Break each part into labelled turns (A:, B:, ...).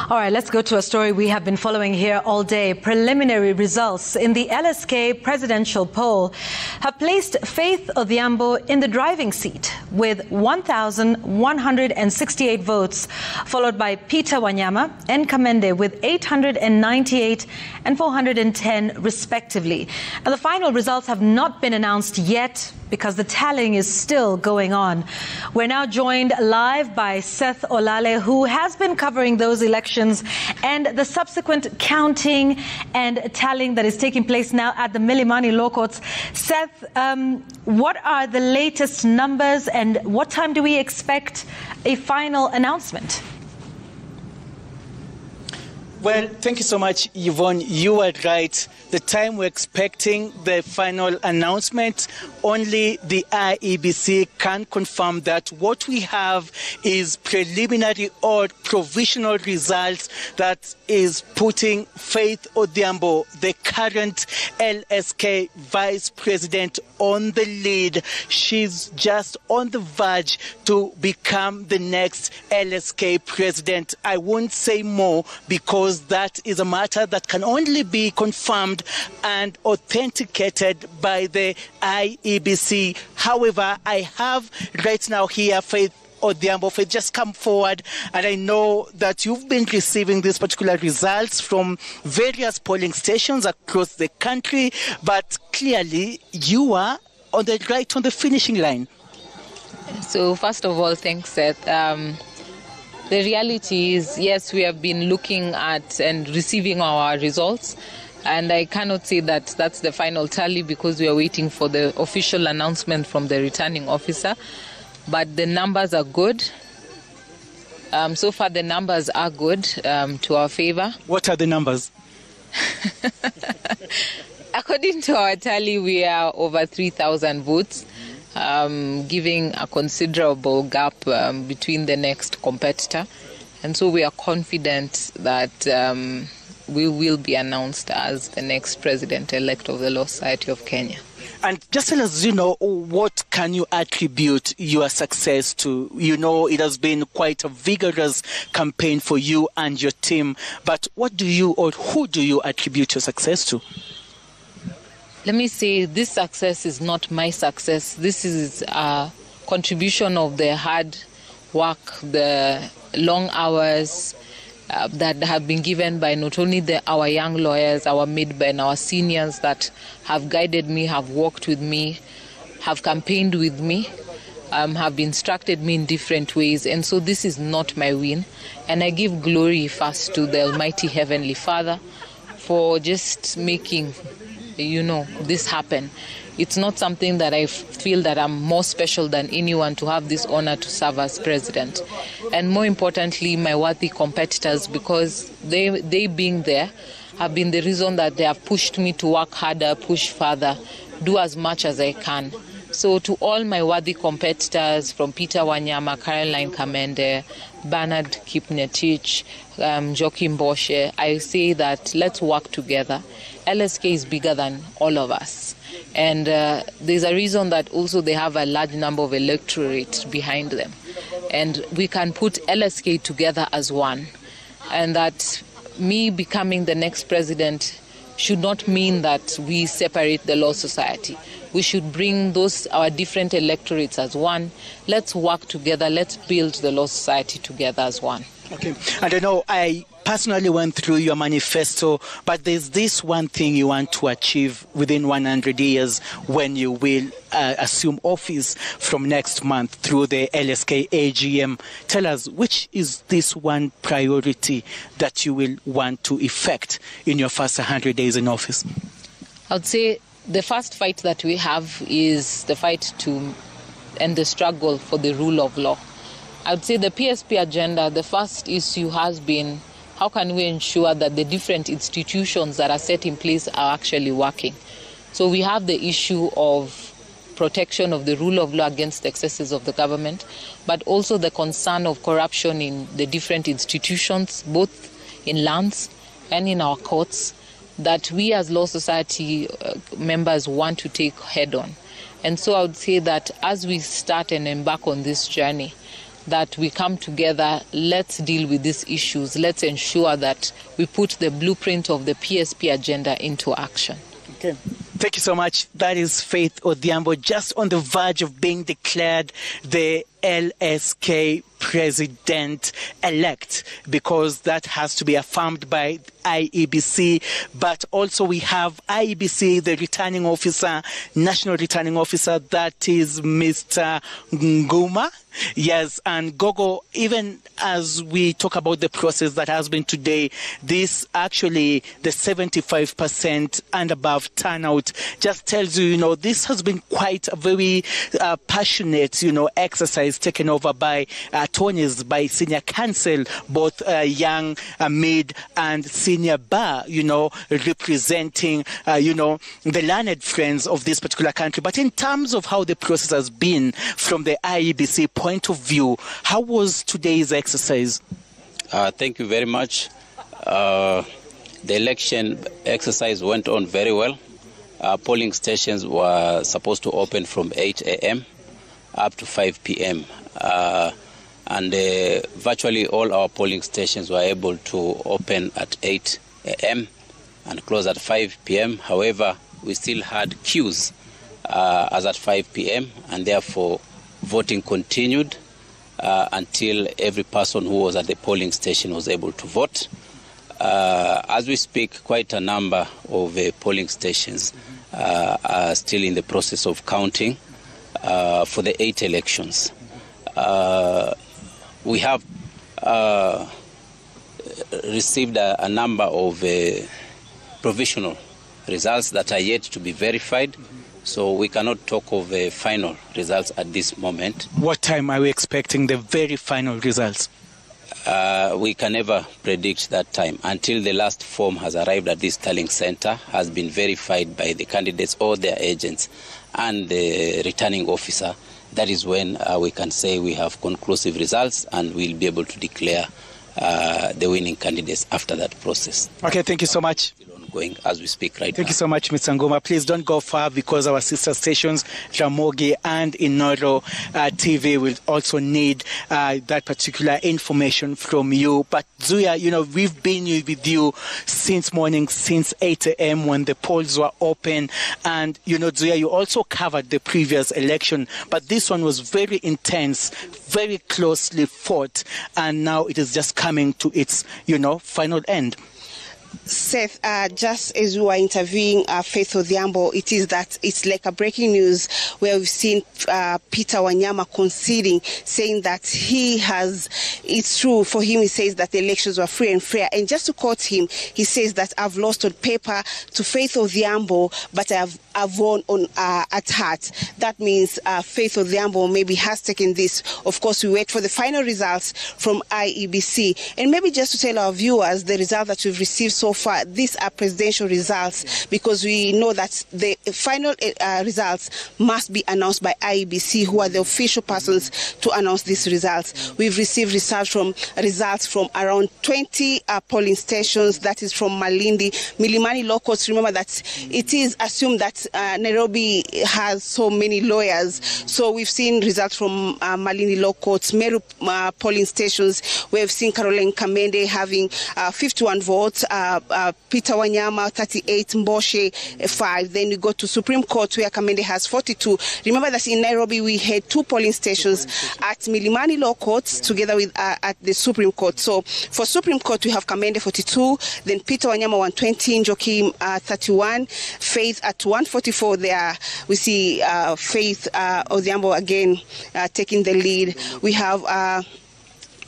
A: All right, let's go to a story we have been following here all day. Preliminary results in the LSK Presidential poll have placed Faith Odhiambo in the driving seat with 1,168 votes, followed by Peter Wanyama and Kamende with 898 and 410 respectively. And the final results have not been announced yet because the tallying is still going on. We're now joined live by Seth Olale, who has been covering those elections and the subsequent counting and tallying that is taking place now at the Milimani Law Courts. Seth, what are the latest numbers and what time do we expect a final announcement?
B: Well, thank you so much, Yvonne. You are right. The time we're expecting the final announcement, only the IEBC can confirm that. What we have is preliminary or provisional results that is putting Faith Odhiambo, the current LSK Vice President, on the lead. She's just on the verge to become the next LSK President. I won't say more because that is a matter that can only be confirmed and authenticated by the IEBC. However, I have right now here Faith Odhiambo. Faith, just come forward, and I know that you've been receiving these particular results from various polling stations across the country, but clearly you are on the finishing line.
C: So first of all, thanks, Seth. The reality is, yes, we have been looking at and receiving our results, and I cannot say that that's the final tally because we are waiting for the official announcement from the returning officer. But the numbers are good. So far, the numbers are good to our favor.
B: What are the numbers?
C: According to our tally, we are over 3,000 votes, giving a considerable gap between the next competitor. And so we are confident that we will be announced as the next president-elect of the Law Society of Kenya.
B: And just tell us, what can you attribute your success to? It has been quite a vigorous campaign for you and your team. But who do you attribute your success to?
C: Let me say this success is not my success. This is a contribution of the hard work, the long hours that have been given by not only our young lawyers, our mid-bench, our seniors that have guided me, have worked with me, have campaigned with me, have instructed me in different ways. And so this is not my win. And I give glory first to the Almighty Heavenly Father for just making this happen. It's not something that I feel that I'm more special than anyone to have this honor to serve as president. And more importantly, my worthy competitors, because they being there have been the reason that they have pushed me to work harder, push further, do as much as I can. So to all my worthy competitors, from Peter Wanyama, Caroline Kamende, Bernard Kipnetich, Joachim Bosche, I say that let's work together. LSK is bigger than all of us. And there's a reason that also they have a large number of electorates behind them. And we can put LSK together as one. And that me becoming the next president should not mean that we separate the Law Society. We should bring our different electorates as one. Let's work together. Let's build the Law Society together as one.
B: Okay. And I know I personally went through your manifesto, but there's this one thing you want to achieve within 100 years when you will assume office from next month through the LSK AGM. Tell us, which is this one priority that you will want to effect in your first 100 days in office?
C: I would say the first fight that we have is the fight to end the struggle for the rule of law. I would say the PSP agenda, the first issue has been how can we ensure that the different institutions that are set in place are actually working. So we have the issue of protection of the rule of law against the excesses of the government, but also the concern of corruption in the different institutions, both in lands and in our courts, that we as Law Society members want to take head on. And so I would say that as we start and embark on this journey, that we come together, let's deal with these issues, let's ensure that we put the blueprint of the PSP agenda into action.
B: Okay. Thank you so much. That is Faith Odhiambo, just on the verge of being declared the LSK President-elect, because that has to be affirmed by IEBC. But also we have IEBC, the returning officer, national returning officer, that is Mr. Nguma. Yes, and Gogo, even as we talk about the process that has been today, this actually, the 75% and above turnout just tells you, this has been quite a very passionate, exercise taken over by attorneys, by senior counsel, both young, mid, and senior bar, representing, the learned friends of this particular country. But in terms of how the process has been from the IEBC point of view, how was today's exercise?
D: Thank you very much. The election exercise went on very well. Polling stations were supposed to open from 8 a.m. up to 5 p.m. And virtually all our polling stations were able to open at 8 a.m. and close at 5 p.m. However, we still had queues as at 5 p.m. and therefore voting continued until every person who was at the polling station was able to vote. As we speak, quite a number of polling stations are still in the process of counting for the 8 elections. We have received a number of provisional results that are yet to be verified. So we cannot talk of final results at this moment. What time are we expecting the very final results? We can never predict that time until the last form has arrived at this tallying center, has been verified by the candidates or their agents and the returning officer. That is when we can say we have conclusive results and we'll be able to declare the winning candidates after that process. Okay, thank you so much. Going as we speak right now. Thank you so much, Mr. Nguma. Please don't go far, because our sister stations, Ramogi and Inoro TV, will also need that particular information from you. But Zuya, we've been with you since morning, since 8 a.m. when the polls were open. And, Zuya, you also covered the previous election, but this one was very intense, very closely fought, and now it is just coming to its, final end.
E: Seth, just as we were interviewing Faith Odhiambo, it's like a breaking news where we've seen Peter Wanyama conceding, saying that it's true for him. He says that the elections were free and fair. And just to quote him, he says that I've lost on paper to Faith Odhiambo, but I've won at heart. That means Faith Odhiambo maybe has taken this. Of course, we wait for the final results from IEBC. And maybe just to tell our viewers, the result that we've received so far, these are presidential results, because we know that the final results must be announced by IEBC, who are the official persons to announce these results. We've received results from around 20 polling stations, that is from Malindi, Milimani Law Courts. Remember that it is assumed that Nairobi has so many lawyers. So we've seen results from Malindi Law Courts, Meru polling stations. We've seen Caroline Kamende having 51 votes, Peter Wanyama 38, Mboshe 5. Then we go to Supreme Court, where Kamende has 42. Remember that in Nairobi we had 2 polling stations at Milimani Law Courts together with at the Supreme Court. So for Supreme Court we have Kamende 42, then Peter Wanyama 120, Njoki 31, Faith at 144. There we see Faith Odhiambo again taking the lead. We have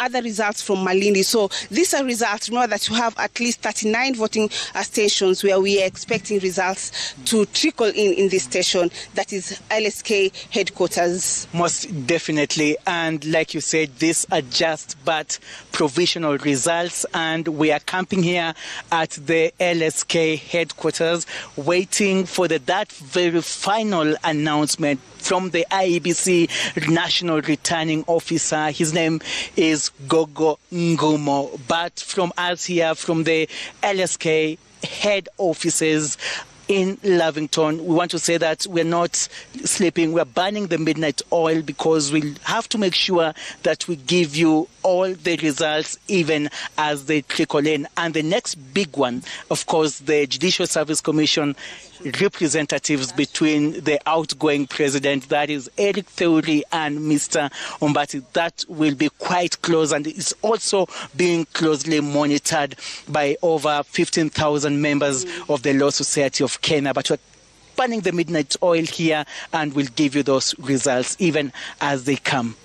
E: other results from Malindi. So these are results. Remember that you have at least 39 voting stations where we are expecting results to trickle in this station. That is LSK headquarters.
B: Most definitely. And like you said, these are just but provisional results. And we are camping here at the LSK headquarters, waiting for that very final announcement from the IEBC National Returning Officer. His name is Gogo Ngumo. But from us here, from the LSK head offices, in Lavington. We want to say that we're not sleeping. We're burning the midnight oil because we have to make sure that we give you all the results even as they trickle in. And the next big one, of course, the Judicial Service Commission representatives between the outgoing president, that is Eric Theuri, and Mr. Ombati. That will be quite close, and is also being closely monitored by over 15,000 members of the Law Society of Kenya. But we're burning the midnight oil here, and we'll give you those results even as they come.